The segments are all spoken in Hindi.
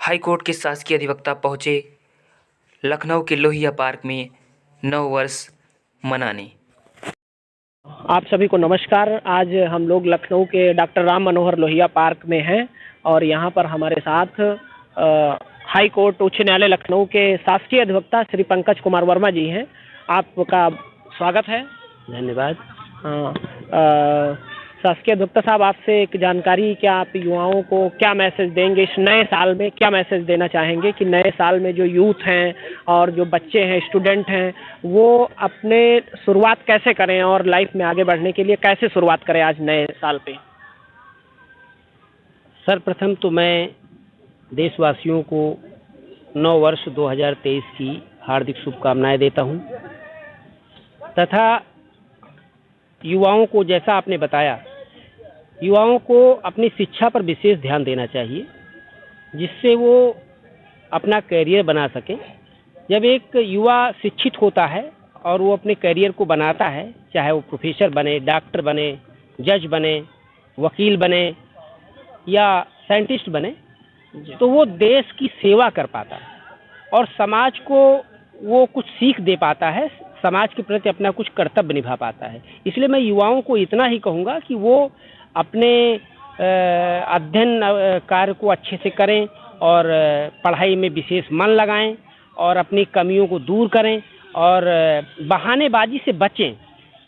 हाईकोर्ट के शासकीय अधिवक्ता पहुंचे लखनऊ के लोहिया पार्क में नव वर्ष मनाने। आप सभी को नमस्कार। आज हम लोग लखनऊ के डॉक्टर राम मनोहर लोहिया पार्क में हैं और यहाँ पर हमारे साथ हाई कोर्ट उच्च न्यायालय लखनऊ के शासकीय अधिवक्ता श्री पंकज कुमार वर्मा जी हैं। आपका स्वागत है। धन्यवाद। शासकीय अधिवक्ता साहब, आपसे एक जानकारी, क्या आप युवाओं को क्या मैसेज देंगे इस नए साल में? क्या मैसेज देना चाहेंगे कि नए साल में जो यूथ हैं और जो बच्चे हैं, स्टूडेंट हैं, वो अपने शुरुआत कैसे करें और लाइफ में आगे बढ़ने के लिए कैसे शुरुआत करें आज नए साल पे? सर्वप्रथम तो मैं देशवासियों को नव वर्ष 2023 की हार्दिक शुभकामनाएं देता हूं तथा युवाओं को, जैसा आपने बताया, युवाओं को अपनी शिक्षा पर विशेष ध्यान देना चाहिए जिससे वो अपना करियर बना सके। जब एक युवा शिक्षित होता है और वो अपने करियर को बनाता है, चाहे वो प्रोफेसर बने, डॉक्टर बने, जज बने, वकील बने या साइंटिस्ट बने, तो वो देश की सेवा कर पाता है और समाज को वो कुछ सीख दे पाता है, समाज के प्रति अपना कुछ कर्तव्य निभा पाता है। इसलिए मैं युवाओं को इतना ही कहूँगा कि वो अपने अध्ययन कार्य को अच्छे से करें और पढ़ाई में विशेष मन लगाएं और अपनी कमियों को दूर करें और बहानेबाजी से बचें।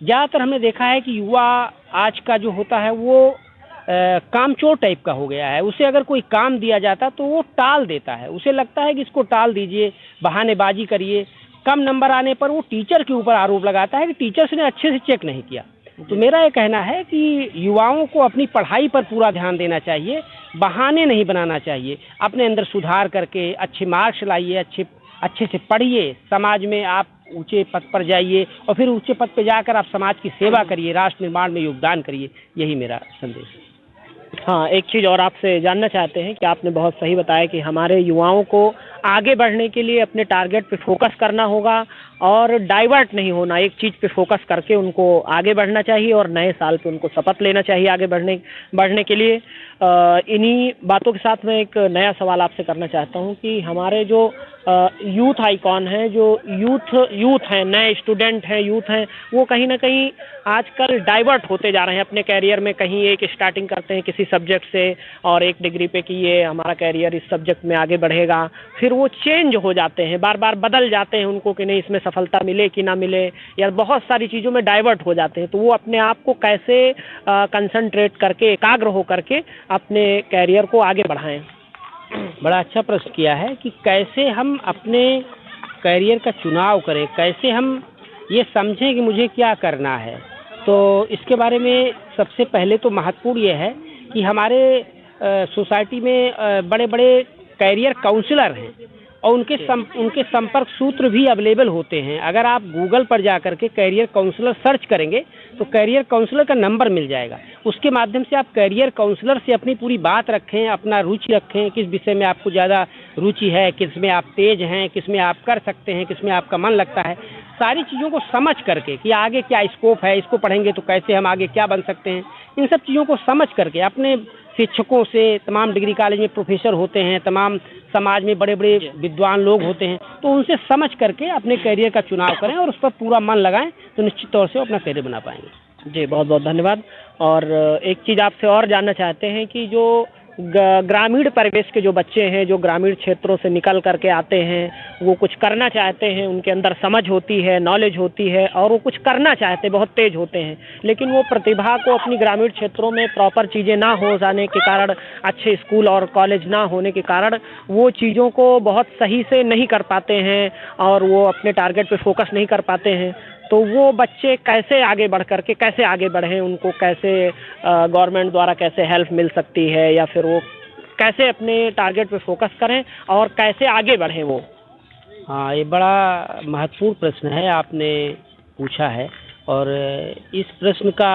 ज़्यादातर हमने देखा है कि युवा आज का जो होता है वो कामचोर टाइप का हो गया है। उसे अगर कोई काम दिया जाता तो वो टाल देता है, उसे लगता है कि इसको टाल दीजिए, बहानेबाजी करिए। कम नंबर आने पर वो टीचर के ऊपर आरोप लगाता है कि टीचर्स ने अच्छे से चेक नहीं किया। तो मेरा ये कहना है कि युवाओं को अपनी पढ़ाई पर पूरा ध्यान देना चाहिए, बहाने नहीं बनाना चाहिए। अपने अंदर सुधार करके अच्छे मार्क्स लाइए, अच्छे से पढ़िए, समाज में आप ऊंचे पद पर जाइए और फिर ऊंचे पद पर जाकर आप समाज की सेवा करिए, राष्ट्र निर्माण में योगदान करिए। यही मेरा संदेश है। हाँ, एक चीज़ और आपसे जानना चाहते हैं कि आपने बहुत सही बताया कि हमारे युवाओं को आगे बढ़ने के लिए अपने टारगेट पे फोकस करना होगा और डाइवर्ट नहीं होना, एक चीज़ पे फोकस करके उनको आगे बढ़ना चाहिए और नए साल पे उनको शपथ लेना चाहिए आगे बढ़ने के लिए। इन्हीं बातों के साथ मैं एक नया सवाल आपसे करना चाहता हूँ कि हमारे जो यूथ आइकॉन हैं, जो यूथ हैं, नए स्टूडेंट हैं, यूथ हैं, वो कहीं ना कहीं आजकल डाइवर्ट होते जा रहे हैं अपने कैरियर में। कहीं एक स्टार्टिंग करते हैं किसी सब्जेक्ट से और एक डिग्री पे कि ये हमारा कैरियर इस सब्जेक्ट में आगे बढ़ेगा, फिर वो चेंज हो जाते हैं, बार बार बदल जाते हैं उनको कि नहीं इसमें सफलता मिले कि ना मिले, या बहुत सारी चीज़ों में डाइवर्ट हो जाते हैं। तो वो अपने आप को कैसे कंसंट्रेट करके, एकाग्र हो करके अपने कैरियर को आगे बढ़ाएं? बड़ा अच्छा प्रश्न किया है कि कैसे हम अपने करियर का चुनाव करें, कैसे हम ये समझें कि मुझे क्या करना है। तो इसके बारे में सबसे पहले तो महत्वपूर्ण ये है कि हमारे सोसाइटी में बड़े बड़े करियर काउंसलर हैं और उनके संपर्क सूत्र भी अवेलेबल होते हैं। अगर आप गूगल पर जा करके करियर काउंसलर सर्च करेंगे तो करियर काउंसलर का नंबर मिल जाएगा। उसके माध्यम से आप करियर काउंसलर से अपनी पूरी बात रखें, अपना रुचि रखें, किस विषय में आपको ज़्यादा रुचि है, किस में आप तेज हैं, किस में आप कर सकते हैं, किस में आपका मन लगता है। सारी चीज़ों को समझ करके कि आगे क्या स्कोप है, इसको पढ़ेंगे तो कैसे हम आगे क्या बन सकते हैं, इन सब चीज़ों को समझ करके अपने शिक्षकों से, तमाम डिग्री कॉलेज में प्रोफेसर होते हैं, तमाम समाज में बड़े बड़े विद्वान लोग होते हैं, तो उनसे समझ करके अपने करियर का चुनाव करें और उस पर पूरा मन लगाएं तो निश्चित तौर से अपना करियर बना पाएंगे। जी, बहुत बहुत धन्यवाद। और एक चीज़ आपसे और जानना चाहते हैं कि जो ग्रामीण परिवेश के जो बच्चे हैं, जो ग्रामीण क्षेत्रों से निकल करके आते हैं, वो कुछ करना चाहते हैं, उनके अंदर समझ होती है, नॉलेज होती है और वो कुछ करना चाहते हैं, बहुत तेज होते हैं, लेकिन वो प्रतिभा को अपनी ग्रामीण क्षेत्रों में प्रॉपर चीज़ें ना हो जाने के कारण, अच्छे स्कूल और कॉलेज ना होने के कारण वो चीज़ों को बहुत सही से नहीं कर पाते हैं और वो अपने टारगेट पे फोकस नहीं कर पाते हैं। तो वो बच्चे कैसे आगे बढ़ करके कैसे आगे बढ़ें, उनको कैसे गवर्नमेंट द्वारा कैसे हेल्प मिल सकती है, या फिर वो कैसे अपने टारगेट पे फोकस करें और कैसे आगे बढ़ें वो? हाँ, ये बड़ा महत्वपूर्ण प्रश्न है आपने पूछा है और इस प्रश्न का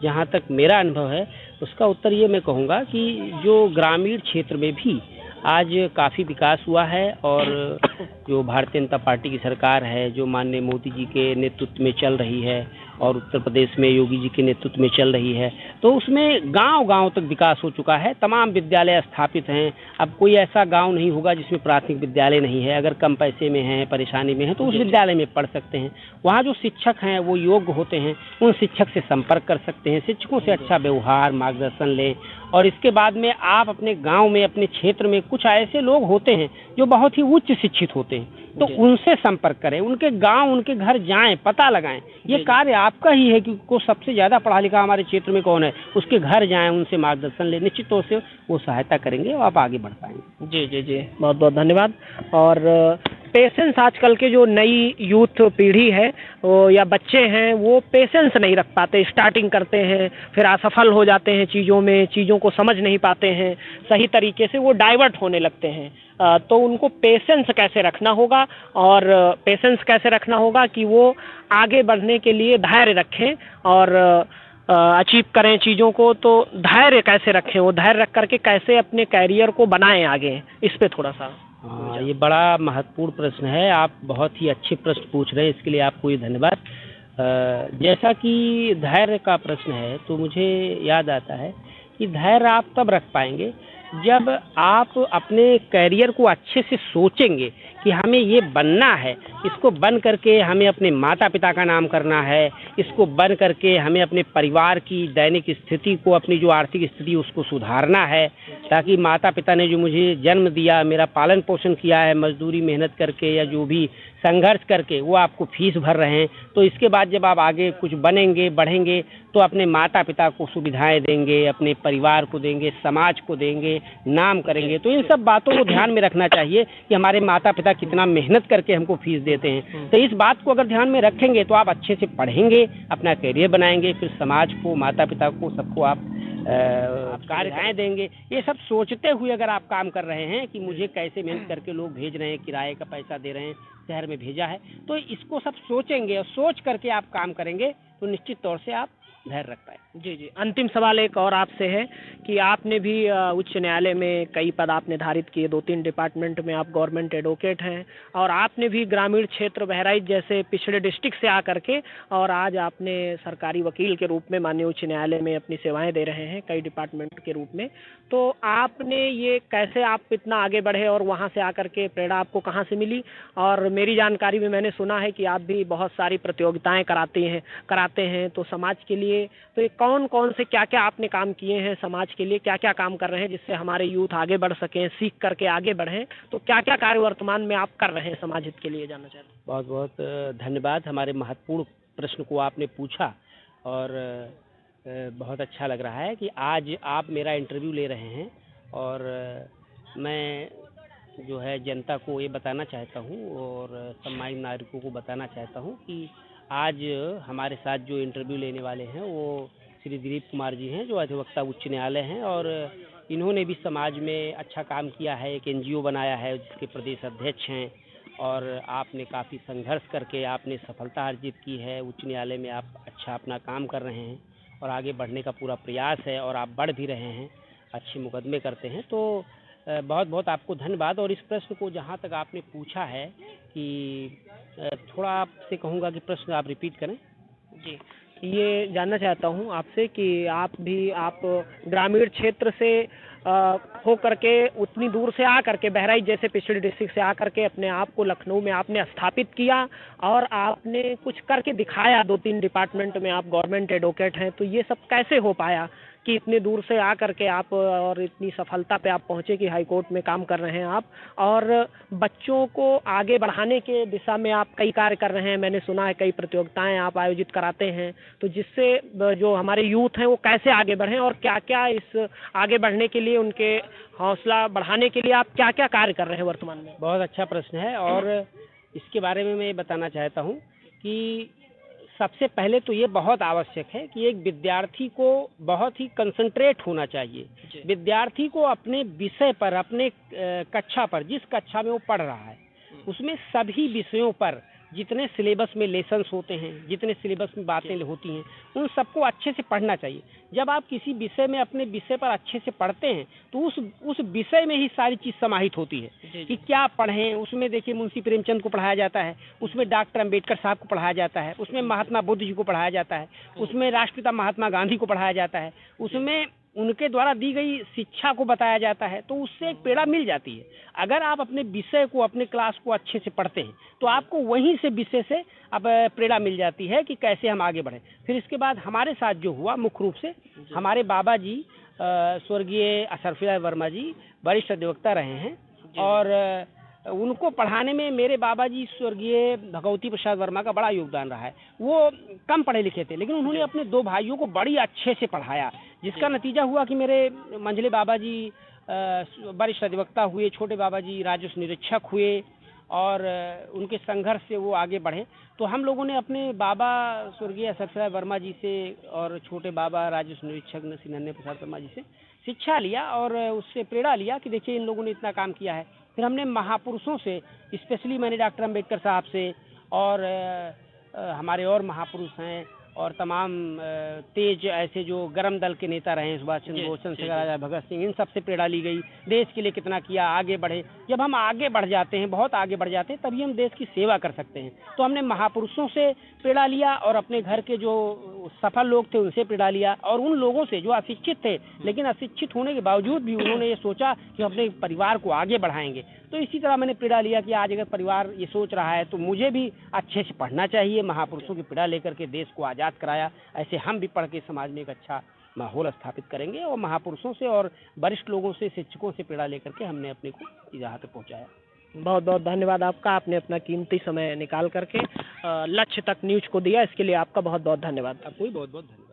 जहाँ तक मेरा अनुभव है उसका उत्तर ये मैं कहूँगा कि जो ग्रामीण क्षेत्र में भी आज काफ़ी विकास हुआ है और जो भारतीय जनता पार्टी की सरकार है, जो माननीय मोदी जी के नेतृत्व में चल रही है और उत्तर प्रदेश में योगी जी के नेतृत्व में चल रही है, तो उसमें गांव-गांव तक विकास हो चुका है। तमाम विद्यालय स्थापित हैं। अब कोई ऐसा गांव नहीं होगा जिसमें प्राथमिक विद्यालय नहीं है। अगर कम पैसे में हैं, परेशानी में हैं, तो उस विद्यालय में पढ़ सकते हैं। वहाँ जो शिक्षक हैं वो योग्य होते हैं, उन शिक्षक से संपर्क कर सकते हैं, शिक्षकों से अच्छा व्यवहार, मार्गदर्शन लें। और इसके बाद में आप अपने गांव में, अपने क्षेत्र में कुछ ऐसे लोग होते हैं जो बहुत ही उच्च शिक्षित होते हैं, तो उनसे संपर्क करें, उनके गांव, उनके घर जाएं, पता लगाएं। ये कार्य आपका ही है कि को सबसे ज़्यादा पढ़ा लिखा हमारे क्षेत्र में कौन है, उसके घर जाएं, उनसे मार्गदर्शन लें। निश्चित तौर से वो सहायता करेंगे और आप आगे बढ़ पाएंगे। जी जी जी, बहुत बहुत धन्यवाद। और पेशेंस आजकल के जो नई यूथ पीढ़ी है वो या बच्चे हैं वो पेशेंस नहीं रख पाते, स्टार्टिंग करते हैं फिर असफल हो जाते हैं चीज़ों में, चीज़ों को समझ नहीं पाते हैं सही तरीके से, वो डाइवर्ट होने लगते हैं। तो उनको पेशेंस कैसे रखना होगा और पेशेंस कैसे रखना होगा कि वो आगे बढ़ने के लिए धैर्य रखें और अचीव करें चीज़ों को, तो धैर्य कैसे रखें, वो धैर्य रख करके कैसे अपने कैरियर को बनाएं आगे, इस पे थोड़ा सा। हाँ, ये बड़ा महत्वपूर्ण प्रश्न है। आप बहुत ही अच्छे प्रश्न पूछ रहे हैं, इसके लिए आपको ये धन्यवाद। जैसा कि धैर्य का प्रश्न है, तो मुझे याद आता है कि धैर्य आप तब रख पाएंगे जब आप अपने कैरियर को अच्छे से सोचेंगे कि हमें ये बनना है, इसको बन करके हमें अपने माता पिता का नाम करना है, इसको बन करके हमें अपने परिवार की दैनिक स्थिति को, अपनी जो आर्थिक स्थिति उसको सुधारना है, ताकि माता पिता ने जो मुझे जन्म दिया, मेरा पालन पोषण किया है मजदूरी मेहनत करके या जो भी संघर्ष करके, वो आपको फीस भर रहे हैं। तो इसके बाद जब आप आगे कुछ बनेंगे, बढ़ेंगे, तो अपने माता पिता को सुविधाएं देंगे, अपने परिवार को देंगे, समाज को देंगे, नाम करेंगे। तो इन सब बातों को ध्यान में रखना चाहिए कि हमारे माता पिता कितना मेहनत करके हमको फीस देते हैं। तो इस बात को अगर ध्यान में रखेंगे तो आप अच्छे से पढ़ेंगे, अपना करियर बनाएंगे, फिर समाज को, माता पिता को, सबको आप कार्य देंगे। ये सब सोचते हुए अगर आप काम कर रहे हैं कि मुझे कैसे मेहनत करके लोग भेज रहे हैं, किराए का पैसा दे रहे हैं, शहर में भेजा है, तो इसको सब सोचेंगे और सोच करके आप काम करेंगे तो निश्चित तौर से आप धैर्य रख पाए। जी जी, अंतिम सवाल एक और आपसे है कि आपने भी उच्च न्यायालय में कई पद आपने धारित किए, 2-3 डिपार्टमेंट में आप गवर्नमेंट एडवोकेट हैं और आपने भी ग्रामीण क्षेत्र बहराइच जैसे पिछड़े डिस्ट्रिक्ट से आकर के और आज आपने सरकारी वकील के रूप में माननीय उच्च न्यायालय में अपनी सेवाएं दे रहे हैं कई डिपार्टमेंट के रूप में। तो आपने ये कैसे आप इतना आगे बढ़े और वहाँ से आकर के प्रेरणा आपको कहाँ से मिली? और मेरी जानकारी में मैंने सुना है कि आप भी बहुत सारी प्रतियोगिताएं कराते हैं, तो समाज के लिए तो ये कौन कौन से क्या क्या आपने काम किए हैं, समाज के लिए क्या क्या काम कर रहे हैं जिससे हमारे यूथ आगे बढ़ सकें, सीख करके आगे बढ़ें, तो क्या क्या कार्य वर्तमान में आप कर रहे हैं समाज हित के लिए जानना चाहते हैं? बहुत बहुत धन्यवाद। हमारे महत्वपूर्ण प्रश्न को आपने पूछा और बहुत अच्छा लग रहा है कि आज आप मेरा इंटरव्यू ले रहे हैं और मैं जो है जनता को ये बताना चाहता हूँ और सम्मानित नागरिकों को बताना चाहता हूँ कि आज हमारे साथ जो इंटरव्यू लेने वाले हैं वो श्री दिलीप कुमार जी हैं, जो अधिवक्ता उच्च न्यायालय हैं और इन्होंने भी समाज में अच्छा काम किया है, एक एनजीओ बनाया है जिसके प्रदेश अध्यक्ष हैं और आपने काफ़ी संघर्ष करके आपने सफलता अर्जित की है। उच्च न्यायालय में आप अच्छा अपना काम कर रहे हैं और आगे बढ़ने का पूरा प्रयास है और आप बढ़ भी रहे हैं, अच्छे मुकदमे करते हैं। तो बहुत बहुत आपको धन्यवाद। और इस प्रश्न को जहाँ तक आपने पूछा है कि थोड़ा आपसे कहूँगा कि प्रश्न आप रिपीट करें। जी, ये जानना चाहता हूँ आपसे कि आप ग्रामीण क्षेत्र से हो करके उतनी दूर से आ करके बहराइच जैसे पिछड़े डिस्ट्रिक्ट से आ करके अपने आप को लखनऊ में आपने स्थापित किया और आपने कुछ करके दिखाया, 2-3 डिपार्टमेंट में आप गवर्नमेंट एडवोकेट हैं, तो ये सब कैसे हो पाया कि इतनी दूर से आ करके आप और इतनी सफलता पे आप पहुँचे कि हाई कोर्ट में काम कर रहे हैं आप और बच्चों को आगे बढ़ाने के दिशा में आप कई कार्य कर रहे हैं। मैंने सुना है कई प्रतियोगिताएं आप आयोजित कराते हैं, तो जिससे जो हमारे यूथ हैं वो कैसे आगे बढ़ें और क्या क्या इस आगे बढ़ने के लिए, उनके हौसला बढ़ाने के लिए आप क्या क्या कार्य कर रहे हैं वर्तमान में? बहुत अच्छा प्रश्न है और इसके बारे में मैं बताना चाहता हूँ कि सबसे पहले तो ये बहुत आवश्यक है कि एक विद्यार्थी को बहुत ही कंसंट्रेट होना चाहिए। विद्यार्थी को अपने विषय पर, अपने कक्षा पर, जिस कक्षा में वो पढ़ रहा है उसमें सभी विषयों पर जितने सिलेबस में लेसन्स होते हैं, जितने सिलेबस में बातें होती हैं, उन सबको अच्छे से पढ़ना चाहिए। जब आप किसी विषय में अपने विषय पर अच्छे से पढ़ते हैं तो उस विषय में ही सारी चीज़ समाहित होती है कि क्या पढ़ें। उसमें देखिए मुंशी प्रेमचंद को पढ़ाया जाता है, उसमें डॉक्टर अंबेडकर साहब को पढ़ाया जाता है, उसमें महात्मा बुद्ध जी को पढ़ाया जाता है, उसमें राष्ट्रपिता महात्मा गांधी को पढ़ाया जाता है, उसमें उनके द्वारा दी गई शिक्षा को बताया जाता है। तो उससे एक प्रेरणा मिल जाती है। अगर आप अपने विषय को, अपने क्लास को अच्छे से पढ़ते हैं तो आपको वहीं से विषय से अब प्रेरणा मिल जाती है कि कैसे हम आगे बढ़ें। फिर इसके बाद हमारे साथ जो हुआ, मुख्य रूप से हमारे बाबा जी स्वर्गीय असरफिल्ला वर्मा जी वरिष्ठ अधिवक्ता रहे हैं, और उनको पढ़ाने में मेरे बाबा जी स्वर्गीय भगवती प्रसाद वर्मा का बड़ा योगदान रहा है। वो कम पढ़े लिखे थे, लेकिन उन्होंने अपने दो भाइयों को बड़ी अच्छे से पढ़ाया, जिसका नतीजा हुआ कि मेरे मंझले बाबा जी वरिष्ठ अधिवक्ता हुए, छोटे बाबा जी राजस्व निरीक्षक हुए, और उनके संघर्ष से वो आगे बढ़े। तो हम लोगों ने अपने बाबा स्वर्गीय असरफिल्ला वर्मा जी से और छोटे बाबा राजस्व निरीक्षक श्री नन्हे प्रसाद वर्मा जी से शिक्षा लिया और उससे प्रेरणा लिया कि देखिए इन लोगों ने इतना काम किया है। फिर हमने महापुरुषों से, स्पेशली मैंने डॉक्टर अंबेडकर साहब से और हमारे और महापुरुष हैं और तमाम तेज ऐसे जो गरम दल के नेता रहे हैं, सुभाष चंद्र बोस, चंद्रशेखर आजाद, भगत सिंह, इन सब से प्रेरणा ली गई। देश के लिए कितना किया, आगे बढ़े। जब हम आगे बढ़ जाते हैं, बहुत आगे बढ़ जाते हैं, तभी हम देश की सेवा कर सकते हैं। तो हमने महापुरुषों से प्रेरणा लिया और अपने घर के जो सफल लोग थे उनसे प्रेरणा लिया, और उन लोगों से जो अशिक्षित थे, लेकिन अशिक्षित होने के बावजूद भी उन्होंने ये सोचा कि अपने परिवार को आगे बढ़ाएंगे। तो इसी तरह मैंने प्रेरणा लिया कि आज अगर परिवार ये सोच रहा है तो मुझे भी अच्छे से पढ़ना चाहिए। महापुरुषों की प्रेरणा लेकर के देश को आज़ाद कराया, ऐसे हम भी पढ़ के समाज में एक अच्छा माहौल स्थापित करेंगे। और महापुरुषों से और वरिष्ठ लोगों से, शिक्षकों से प्रेरणा लेकर के हमने अपने को यहाँ तक पहुँचाया। बहुत बहुत धन्यवाद आपका, आपने अपना कीमती समय निकाल करके लक्ष्य तक न्यूज़ को दिया, इसके लिए आपका बहुत बहुत धन्यवाद। आपको भी बहुत बहुत धन्यवाद।